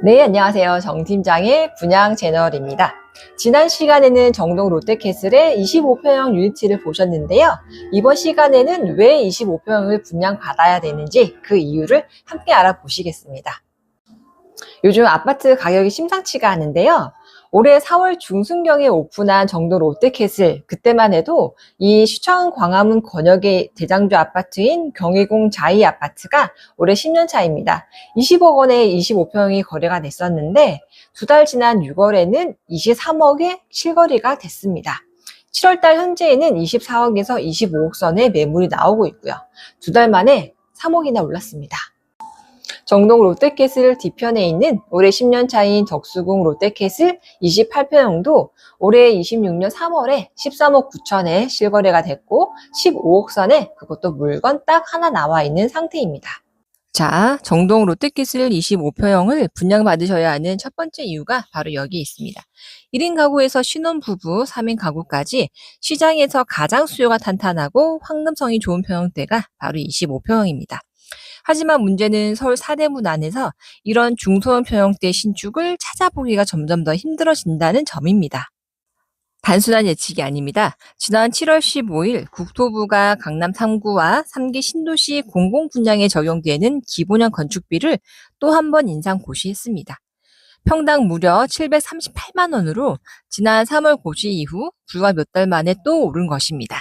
네, 안녕하세요. 정 팀장의 분양 채널입니다. 지난 시간에는 정동 롯데캐슬의 25평형 유니티를 보셨는데요. 이번 시간에는 왜 25평형을 분양받아야 되는지 그 이유를 함께 알아보시겠습니다. 요즘 아파트 가격이 심상치가 않은데요. 올해 4월 중순경에 오픈한 정동 롯데캐슬, 그때만 해도 이 시청 광화문 권역의 대장주 아파트인 경희궁 자이 아파트가 올해 10년 차입니다. 20억 원에 25평이 거래가 됐었는데 두 달 지난 6월에는 23억에 실거래가 됐습니다. 7월달 현재에는 24억에서 25억 선의 매물이 나오고 있고요. 두 달 만에 3억이나 올랐습니다. 정동 롯데캐슬 뒤편에 있는 올해 10년 차인 덕수궁 롯데캐슬 28평형도 올해 26년 3월에 13억 9천에 실거래가 됐고 15억 선에 그것도 물건 딱 하나 나와 있는 상태입니다. 자, 정동 롯데캐슬 25평형을 분양받으셔야 하는 첫 번째 이유가 바로 여기 있습니다. 1인 가구에서 신혼부부, 3인 가구까지 시장에서 가장 수요가 탄탄하고 황금성이 좋은 평형대가 바로 25평형입니다. 하지만 문제는 서울 사대문 안에서 이런 중소형 평형대 신축을 찾아보기가 점점 더 힘들어진다는 점입니다. 단순한 예측이 아닙니다. 지난 7월 15일 국토부가 강남 3구와 3기 신도시 공공분양에 적용되는 기본형 건축비를 또 한 번 인상 고시했습니다. 평당 무려 738만 원으로 지난 3월 고시 이후 불과 몇 달 만에 또 오른 것입니다.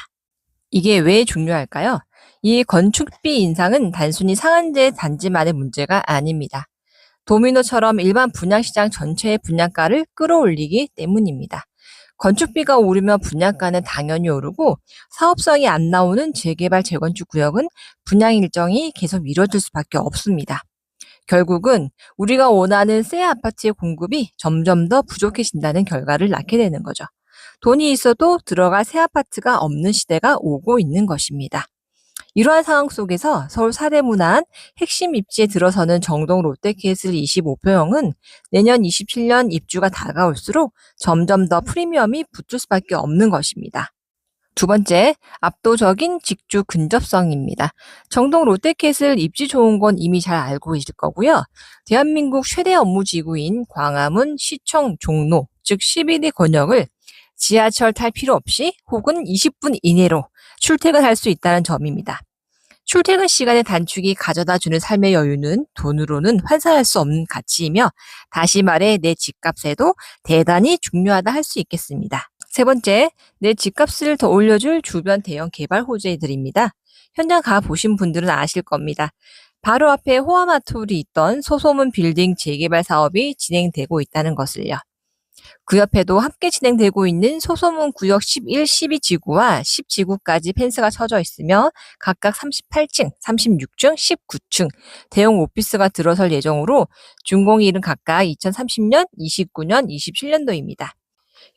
이게 왜 중요할까요? 이 건축비 인상은 단순히 상한제 단지만의 문제가 아닙니다. 도미노처럼 일반 분양시장 전체의 분양가를 끌어올리기 때문입니다. 건축비가 오르면 분양가는 당연히 오르고 사업성이 안 나오는 재개발 재건축 구역은 분양 일정이 계속 미뤄질 수밖에 없습니다. 결국은 우리가 원하는 새 아파트의 공급이 점점 더 부족해진다는 결과를 낳게 되는 거죠. 돈이 있어도 들어갈 새 아파트가 없는 시대가 오고 있는 것입니다. 이러한 상황 속에서 서울 사대문 안 핵심 입지에 들어서는 정동 롯데캐슬 25평형은 내년 27년 입주가 다가올수록 점점 더 프리미엄이 붙을 수밖에 없는 것입니다. 두 번째, 압도적인 직주 근접성입니다. 정동 롯데캐슬 입지 좋은 건 이미 잘 알고 있을 거고요. 대한민국 최대 업무지구인 광화문, 시청, 종로, 즉 CBD 권역을 지하철 탈 필요 없이 혹은 20분 이내로 출퇴근할 수 있다는 점입니다. 출퇴근 시간의 단축이 가져다주는 삶의 여유는 돈으로는 환산할 수 없는 가치이며 다시 말해 내 집값에도 대단히 중요하다 할 수 있겠습니다. 세 번째, 내 집값을 더 올려줄 주변 대형 개발 호재들입니다. 현장 가보신 분들은 아실 겁니다. 바로 앞에 호화마트홀이 있던 소소문 빌딩 재개발 사업이 진행되고 있다는 것을요. 그 옆에도 함께 진행되고 있는 소소문 구역 11, 12지구와 10지구까지 펜스가 쳐져 있으며 각각 38층, 36층, 19층 대형 오피스가 들어설 예정으로 준공일은 각각 2030년, 29년, 27년도입니다.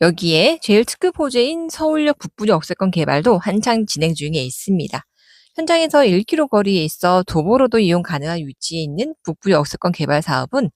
여기에 제일 특급 호재인 서울역 북부지 역세권 개발도 한창 진행 중에 있습니다. 현장에서 1km 거리에 있어 도보로도 이용 가능한 위치에 있는 북부 역세권 개발 사업은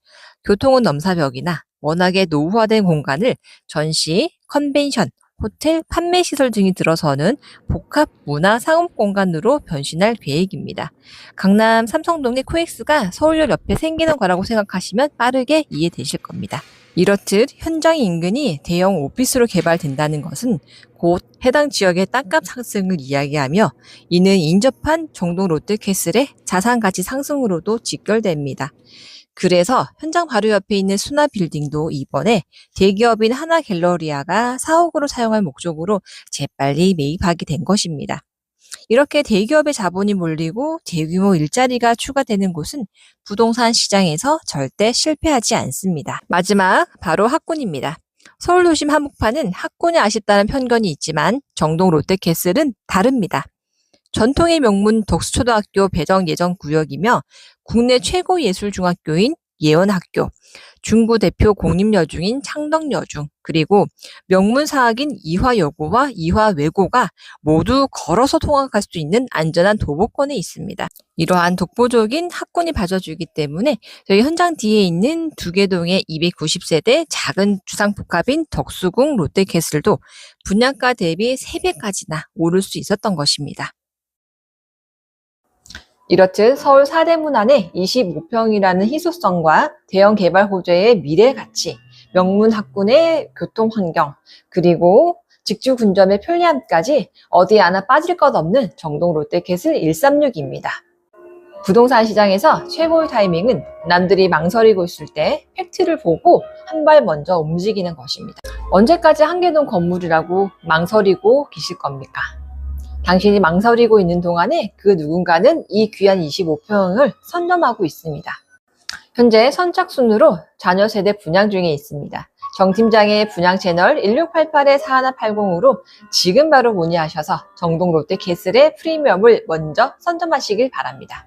교통은 넘사벽이나 워낙에 노후화된 공간을 전시, 컨벤션, 호텔, 판매시설 등이 들어서는 복합 문화 상업 공간으로 변신할 계획입니다. 강남 삼성동의 코엑스가 서울역 옆에 생기는 거라고 생각하시면 빠르게 이해되실 겁니다. 이렇듯 현장 인근이 대형 오피스로 개발된다는 것은 곧 해당 지역의 땅값 상승을 이야기하며 이는 인접한 정동 롯데캐슬의 자산가치 상승으로도 직결됩니다. 그래서 현장 바로 옆에 있는 수나 빌딩도 이번에 대기업인 하나갤러리아가 사옥으로 사용할 목적으로 재빨리 매입하게 된 것입니다. 이렇게 대기업의 자본이 몰리고 대규모 일자리가 추가되는 곳은 부동산 시장에서 절대 실패하지 않습니다. 마지막, 바로 학군입니다. 서울 도심 한복판은 학군이 아쉽다는 편견이 있지만 정동 롯데캐슬은 다릅니다. 전통의 명문 덕수초등학교 배정 예정 구역이며 국내 최고 예술중학교인 예원학교, 중구 대표 공립여중인 창덕여중, 그리고 명문사학인 이화여고와 이화외고가 모두 걸어서 통학할 수 있는 안전한 도보권에 있습니다. 이러한 독보적인 학군이 받쳐주기 때문에 저희 현장 뒤에 있는 두개동의 290세대 작은 주상복합인 덕수궁 롯데캐슬도 분양가 대비 3배까지나 오를 수 있었던 것입니다. 이렇듯 서울 사대문 안에 25평이라는 희소성과 대형 개발 호재의 미래 가치, 명문 학군의 교통 환경, 그리고 직주 분점의 편리함까지 어디 하나 빠질 것 없는 정동 롯데캐슬 136입니다. 부동산 시장에서 최고의 타이밍은 남들이 망설이고 있을 때 팩트를 보고 한 발 먼저 움직이는 것입니다. 언제까지 한 개동 건물이라고 망설이고 계실 겁니까? 당신이 망설이고 있는 동안에 그 누군가는 이 귀한 25평을 선점하고 있습니다. 현재 선착순으로 자녀 세대 분양 중에 있습니다. 정 팀장의 분양 채널 1688-4180으로 지금 바로 문의하셔서 정동 롯데캐슬의 프리미엄을 먼저 선점하시길 바랍니다.